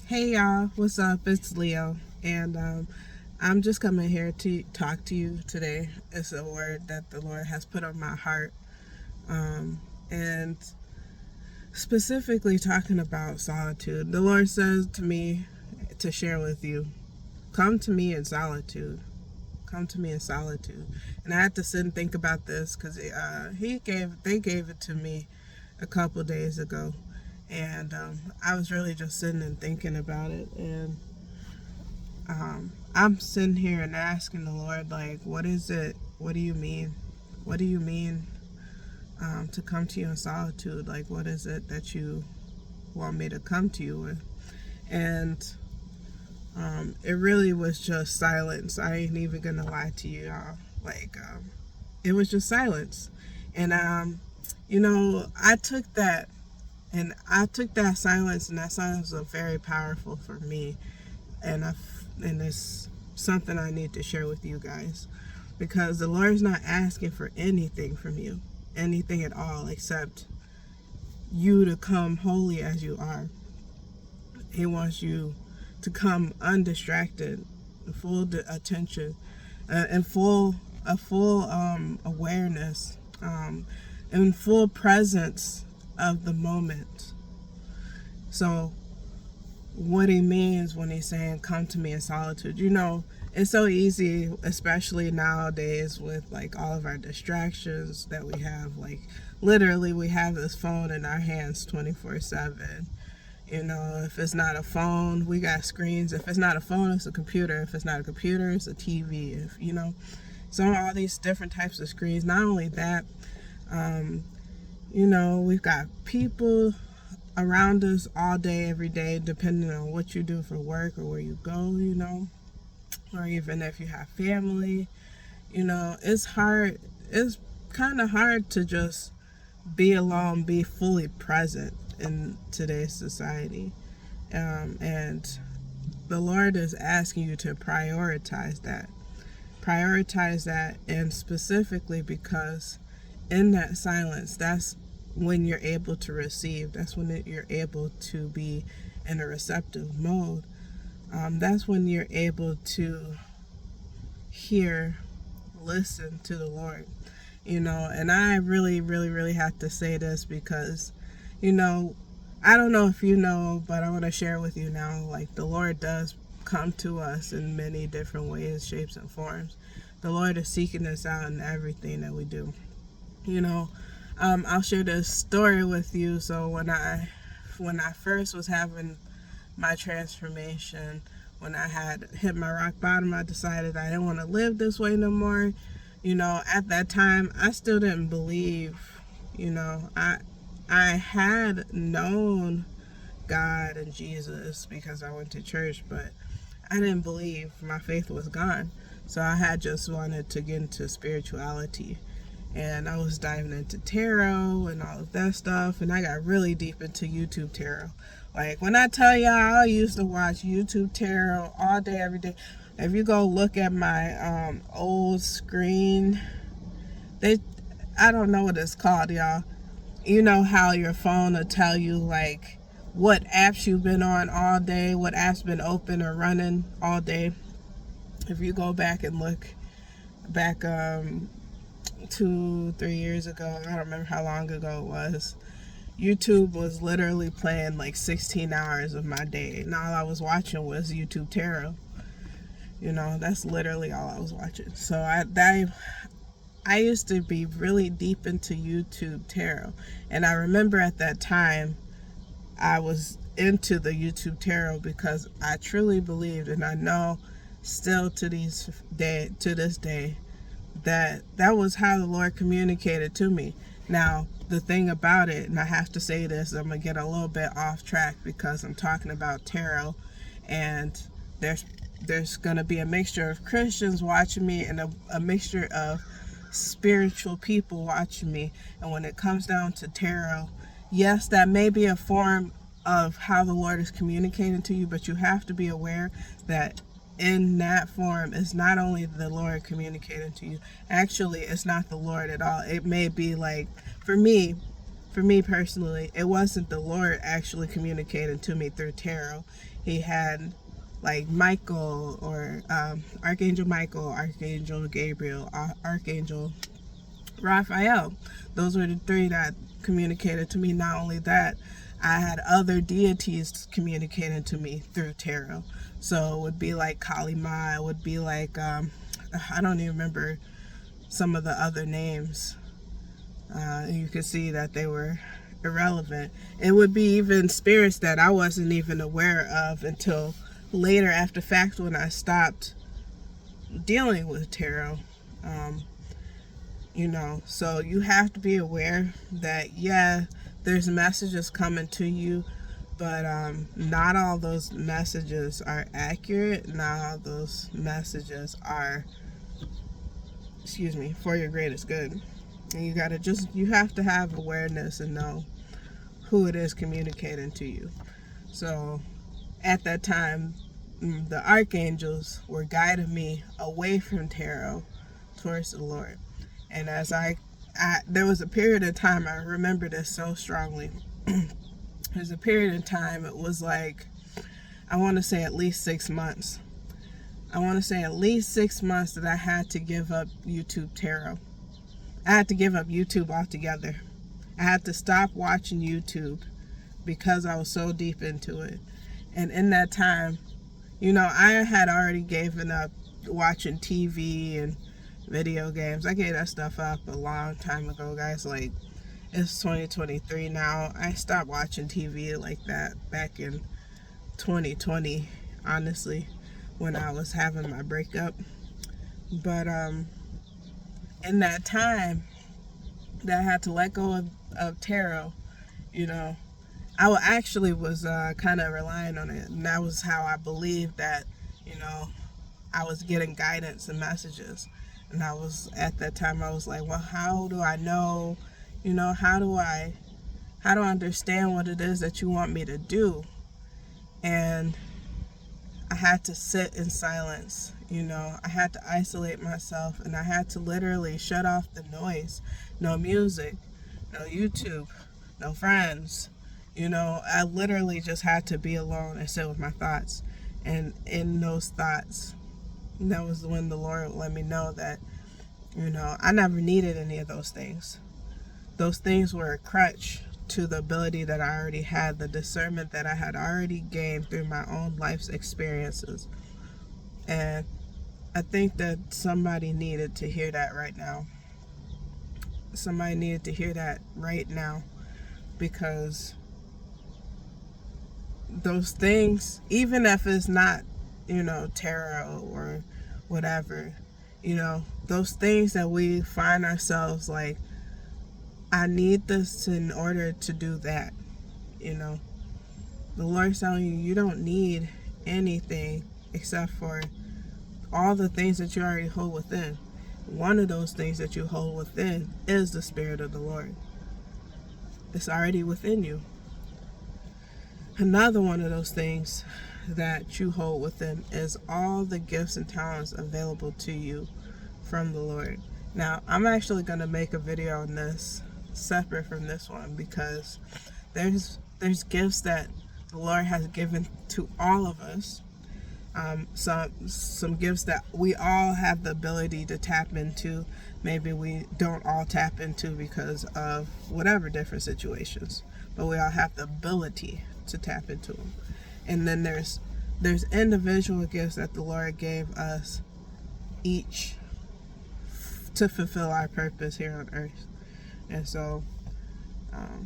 Hey y'all, what's up? It's Leo, and I'm just coming here to talk to you today. It's a word that the Lord has put on my heart, and specifically talking about solitude. The Lord says to me to share with you, come to me in solitude. Come to me in solitude. And I had to sit and think about this because they gave it to me a couple days ago, and I was really just sitting and thinking about it. And I'm sitting here and asking the Lord, like, what is it? What do you mean? What do you mean to come to you in solitude? Like, what is it that you want me to come to you with? And it really was just silence. I ain't even gonna lie to you, y'all. Like, it was just silence. And I took that, silence, and that silence was very powerful for me. And it's something I need to share with you guys, because the Lord's not asking for anything from you, anything at all, except you to come holy as you are. He wants you to come undistracted, full attention, and full awareness, and full presence of the moment. So what he means when he's saying come to me in solitude, it's so easy, especially nowadays with like all of our distractions that we have. Like, literally we have this phone in our hands 24/7. If it's not a phone, we got screens. If it's not a phone, it's a computer. If it's not a computer, it's a TV. So all these different types of screens. Not only that, we've got people around us all day, every day, depending on what you do for work or where you go, or even if you have family. It's hard. It's kind of hard to just be alone, be fully present in today's society. And the Lord is asking you to prioritize that. Prioritize that, and specifically because in that silence, that's when you're able to receive. That's when you're able to be in a receptive mode. That's when you're able to hear, listen to the Lord. And I really, really, really have to say this because, I don't know if you know, but I want to share with you now, like, the Lord does come to us in many different ways, shapes, and forms. The Lord is seeking us out in everything that we do. I'll share this story with you. So when I first was having my transformation, when I had hit my rock bottom, I decided I didn't want to live this way no more. At that time, I still didn't believe. I had known God and Jesus because I went to church, but I didn't believe. My faith was gone. So I had just wanted to get into spirituality. And I was diving into tarot and all of that stuff. And I got really deep into YouTube tarot. Like, when I tell y'all, I used to watch YouTube tarot all day, every day. If you go look at my old screen, I don't know what it's called, y'all. You know how your phone will tell you, like, what apps you've been on all day, what apps been open or running all day. If you go back and look back 2-3 years ago, I don't remember how long ago it was, YouTube was literally playing like 16 hours of my day, and all I was watching was YouTube tarot. That's literally all I was watching. So I used to be really deep into YouTube tarot, and I remember at that time I was into the YouTube tarot because I truly believed, and I know still to this day, that was how the Lord communicated to me. Now, the thing about it, and I have to say this, I'm going to get a little bit off track because I'm talking about tarot, and there's going to be a mixture of Christians watching me and a mixture of spiritual people watching me. And when it comes down to tarot, yes, that may be a form of how the Lord is communicating to you, but you have to be aware that in that form is not only the Lord communicating to you. Actually, it's not the Lord at all. It may be like, for me, for me personally, it wasn't the Lord actually communicating to me through tarot. He had like Michael, or Archangel Michael, Archangel Gabriel, Archangel Raphael. Those were the three that communicated to me. Not only that, I had other deities communicating to me through tarot. So it would be like Kali Ma, it would be like, I don't even remember some of the other names. You could see that they were irrelevant. It would be even spirits that I wasn't even aware of until later after fact, when I stopped dealing with tarot. So you have to be aware that, yeah, there's messages coming to you, but not all those messages are accurate. Not all those messages are, for your greatest good. And you have to have awareness and know who it is communicating to you. So at that time, the archangels were guiding me away from tarot towards the Lord. And as there was a period of time, I remember this so strongly. There's a period of time, it was like, I want to say at least 6 months. I want to say at least 6 months that I had to give up YouTube tarot. I had to give up YouTube altogether. I had to stop watching YouTube because I was so deep into it. And in that time, I had already given up watching TV and video games. I gave that stuff up a long time ago, guys. Like, it's 2023 now. I stopped watching TV like that back in 2020, honestly, when I was having my breakup. But in that time that I had to let go of tarot, I actually was kind of relying on it, and that was how I believed that, I was getting guidance and messages. And at that time, I was like, well, how do I know, how do I understand what it is that you want me to do? And I had to sit in silence, I had to isolate myself, and I had to literally shut off the noise. No music, no YouTube, no friends, I literally just had to be alone and sit with my thoughts. And in those thoughts, that was when the Lord let me know that, I never needed any of those things. Those things were a crutch to the ability that I already had, the discernment that I had already gained through my own life's experiences. And I think that somebody needed to hear that right now. Somebody needed to hear that right now, because those things, even if it's not, tarot or whatever, those things that we find ourselves like, I need this in order to do that, the Lord's telling you, you don't need anything except for all the things that you already hold within. One of those things that you hold within is the Spirit of the Lord. It's already within you. Another one of those things that you hold within is all the gifts and talents available to you from the Lord. Now, I'm actually going to make a video on this separate from this one, because there's gifts that the Lord has given to all of us. Some gifts that we all have the ability to tap into. Maybe we don't all tap into because of whatever different situations, but we all have the ability to tap into them. And then there's individual gifts that the Lord gave us each to fulfill our purpose here on earth. And so I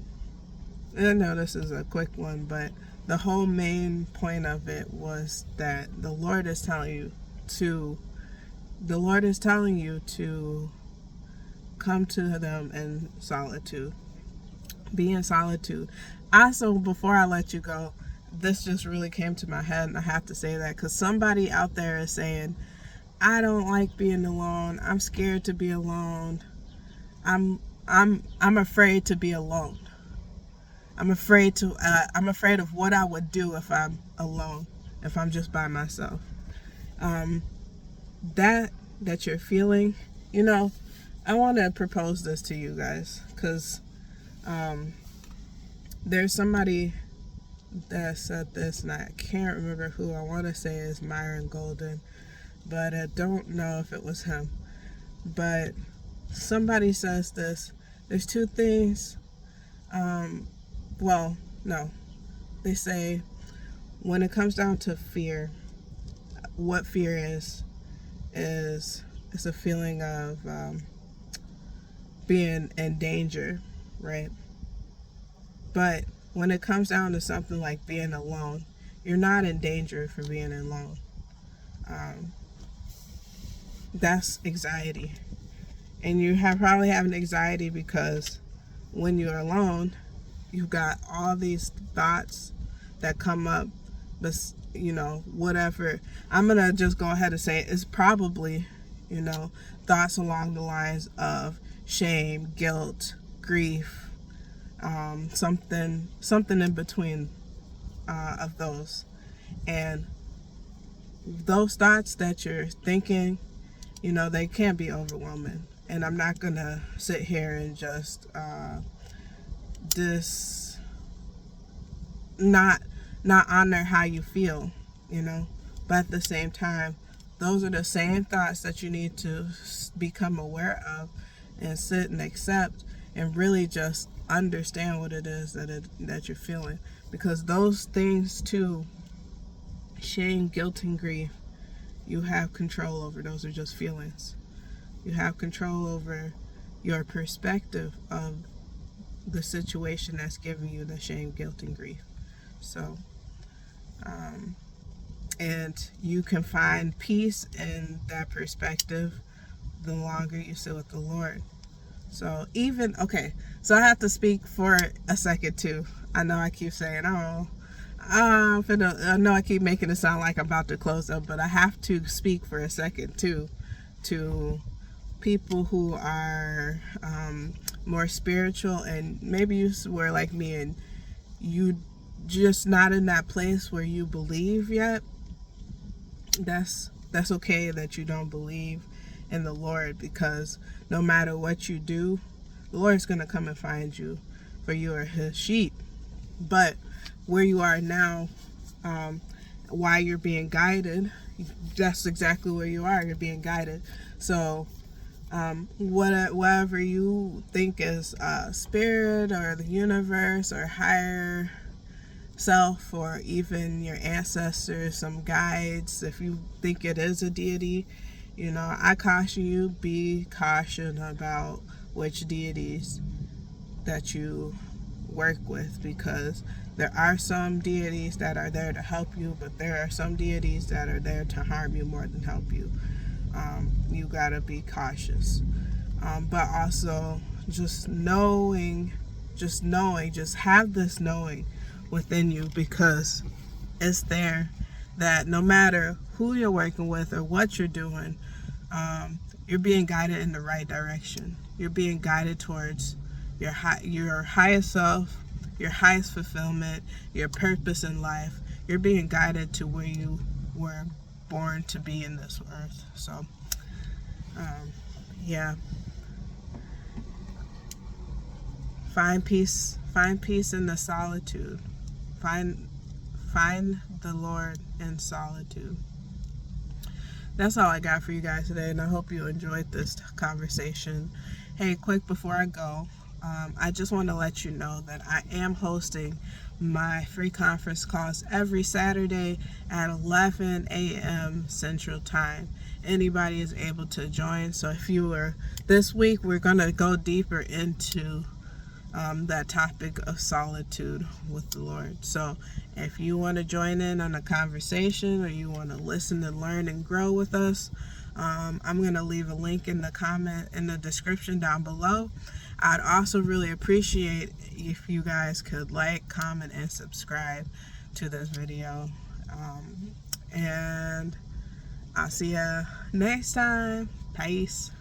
know this is a quick one, but the whole main point of it was that the Lord is telling you to come to them in solitude. Be in solitude. Also, before I let you go, this just really came to my head, and I have to say that because somebody out there is saying, I don't like being alone. I'm scared to be alone. I'm afraid to be alone. I'm afraid of what I would do if I'm alone, if I'm just by myself. That you're feeling, I want to propose this to you guys, because There's somebody that said this, and I can't remember who. I want to say is Myron Golden, but I don't know if it was him. But somebody says this. There's two things. Well, no. They say when it comes down to fear, what fear is a feeling of being in danger, right? But when it comes down to something like being alone, you're not in danger for being alone. That's anxiety. And you probably have an anxiety because when you're alone, you've got all these thoughts that come up, but whatever. I'm going to just go ahead and say it's probably, thoughts along the lines of shame, guilt, grief, something in between of those. And those thoughts that you're thinking, they can be overwhelming. And I'm not going to sit here and just not honor how you feel, but at the same time, those are the same thoughts that you need to become aware of and sit and accept and really just understand what it is that you're feeling, because those things too, shame, guilt, and grief, you have control over. Those are just feelings. You have control over your perspective of the situation that's giving you the shame, guilt, and grief. So, and you can find peace in that perspective the longer you sit with the Lord. So so I have to speak for a second too. I know I keep saying, I know I keep making it sound like I'm about to close up, but I have to speak for a second too to people who are more spiritual, and maybe you were like me and you just not in that place where you believe yet. That's okay that you don't believe in the Lord, because no matter what you do, the Lord's going to come and find you, for you are his sheep. But where you are now, while you're being guided, that's exactly where you are. You're being guided. So whatever you think is spirit or the universe or higher self, or even your ancestors, some guides, if you think it is a deity, I caution you, be cautious about which deities that you work with, because there are some deities that are there to help you, but there are some deities that are there to harm you more than help you. You gotta be cautious, but also just have this knowing within you, because it's there that no matter who you're working with or what you're doing, you're being guided in the right direction. You're being guided towards your highest self, your highest fulfillment, your purpose in life. You're being guided to where you were born to be in this earth. So, yeah. Find peace in the solitude. Find the Lord in solitude. That's all I got for you guys today, and I hope you enjoyed this conversation. Hey, quick before I go, I just want to let you know that I am hosting my free conference calls every Saturday at 11 a.m. Central Time. Anybody is able to join. So if you were, this week we're going to go deeper into that topic of solitude with the Lord. So if you want to join in on a conversation, or you want to listen and learn and grow with us, I'm going to leave a link in the description down below. I'd also really appreciate if you guys could like, comment, and subscribe to this video. And I'll see ya next time. Peace.